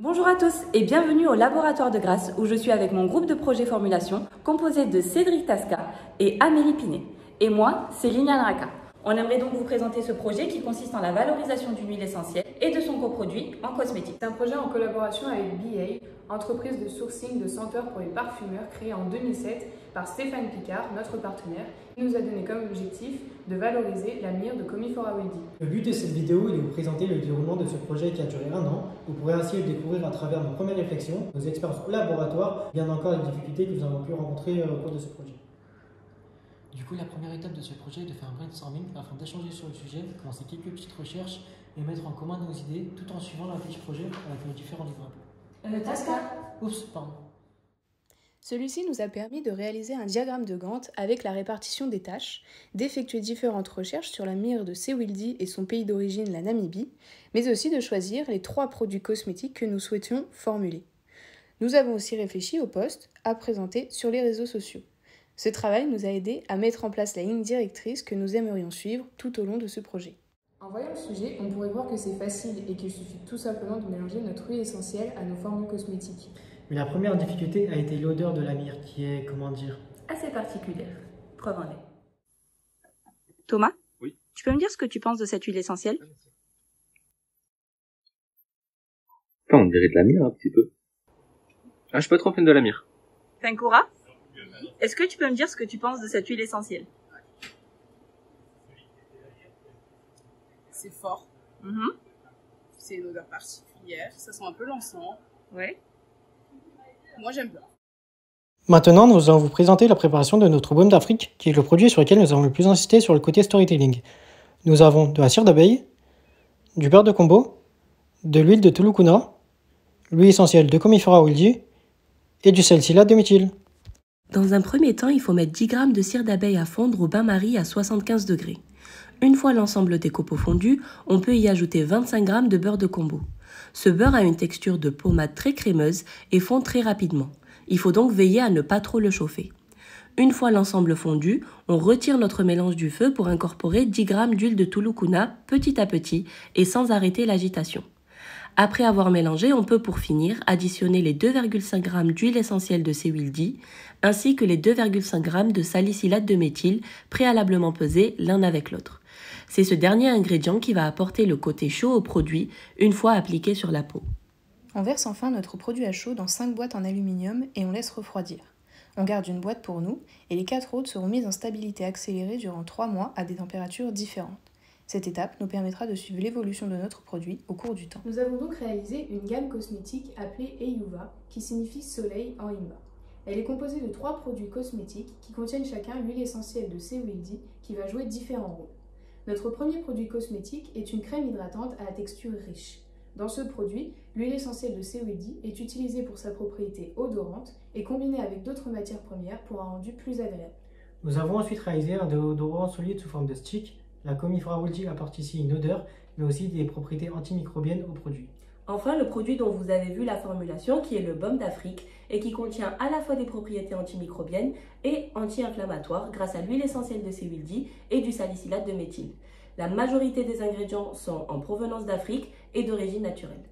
Bonjour à tous et bienvenue au laboratoire de Grasse où je suis avec mon groupe de projet formulation composé de Cédric Tasca et Amélie Pinet. Et moi, c'est Liliane Raka. On aimerait donc vous présenter ce projet qui consiste en la valorisation d'une huile essentielle et de son coproduit en cosmétique. C'est un projet en collaboration avec BA, entreprise de sourcing de senteurs pour les parfumeurs créée en 2007 par Stéphane Picard, notre partenaire. Il nous a donné comme objectif de valoriser la myrrhe de Comifora Wildi. Le but de cette vidéo est de vous présenter le déroulement de ce projet qui a duré 1 an. Vous pourrez ainsi le découvrir à travers nos premières réflexions, nos expériences au laboratoire, bien encore les difficultés que nous avons pu rencontrer au cours de ce projet. Du coup, la première étape de ce projet est de faire un brainstorming afin d'échanger sur le sujet, commencer quelques petites recherches et mettre en commun nos idées tout en suivant la fiche projet avec nos différents livrables. Tasca. Oups, pardon. Celui-ci nous a permis de réaliser un diagramme de Gantt avec la répartition des tâches, d'effectuer différentes recherches sur la myrrhe de Sewildi et son pays d'origine, la Namibie, mais aussi de choisir les 3 produits cosmétiques que nous souhaitions formuler. Nous avons aussi réfléchi aux posts à présenter sur les réseaux sociaux. Ce travail nous a aidé à mettre en place la ligne directrice que nous aimerions suivre tout au long de ce projet. En voyant le sujet, on pourrait voir que c'est facile et qu'il suffit tout simplement de mélanger notre huile essentielle à nos formules cosmétiques. Mais la première difficulté a été l'odeur de la myrrhe qui est, comment dire, Assez particulière. Preuve en est. Thomas? Oui. Tu peux me dire ce que tu penses de cette huile essentielle? Enfin, on dirait de la myrrhe un petit peu. Ah, je suis pas trop fan de la myrrhe. Finkura? Est-ce que tu peux me dire ce que tu penses de cette huile essentielle? C'est fort, c'est une odeur particulière, ça sent un peu l'encens. Ouais. Moi j'aime bien. Maintenant, nous allons vous présenter la préparation de notre baume d'Afrique, qui est le produit sur lequel nous avons le plus insisté sur le côté storytelling. Nous avons de la cire d'abeille, du beurre de combo, de l'huile de Tulukuna, l'huile essentielle de Comifora Wildi et du salicylate de méthyle. Dans un premier temps, il faut mettre 10 g de cire d'abeille à fondre au bain-marie à 75 degrés. Une fois l'ensemble des copeaux fondus, on peut y ajouter 25 g de beurre de combo. Ce beurre a une texture de pommade très crémeuse et fond très rapidement. Il faut donc veiller à ne pas trop le chauffer. Une fois l'ensemble fondu, on retire notre mélange du feu pour incorporer 10 g d'huile de Tulukuna petit à petit et sans arrêter l'agitation. Après avoir mélangé, on peut pour finir additionner les 2,5 g d'huile essentielle de Sewildi ainsi que les 2,5 g de salicylate de méthyle préalablement pesés l'un avec l'autre. C'est ce dernier ingrédient qui va apporter le côté chaud au produit une fois appliqué sur la peau. On verse enfin notre produit à chaud dans 5 boîtes en aluminium et on laisse refroidir. On garde une boîte pour nous et les 4 autres seront mises en stabilité accélérée durant 3 mois à des températures différentes. Cette étape nous permettra de suivre l'évolution de notre produit au cours du temps. Nous avons donc réalisé une gamme cosmétique appelée Eyuva, qui signifie soleil en Himba. Elle est composée de 3 produits cosmétiques qui contiennent chacun l'huile essentielle de Sewildi qui va jouer différents rôles. Notre premier produit cosmétique est une crème hydratante à la texture riche. Dans ce produit, l'huile essentielle de Sewildi est utilisée pour sa propriété odorante et combinée avec d'autres matières premières pour un rendu plus agréable. Nous avons ensuite réalisé un déodorant solide sous forme de stick. La Comifora Wildi apporte ici une odeur, mais aussi des propriétés antimicrobiennes au produit. Enfin, le produit dont vous avez vu la formulation, qui est le baume d'Afrique et qui contient à la fois des propriétés antimicrobiennes et anti-inflammatoires grâce à l'huile essentielle de Sewildi et du salicylate de méthyle. La majorité des ingrédients sont en provenance d'Afrique et d'origine naturelle.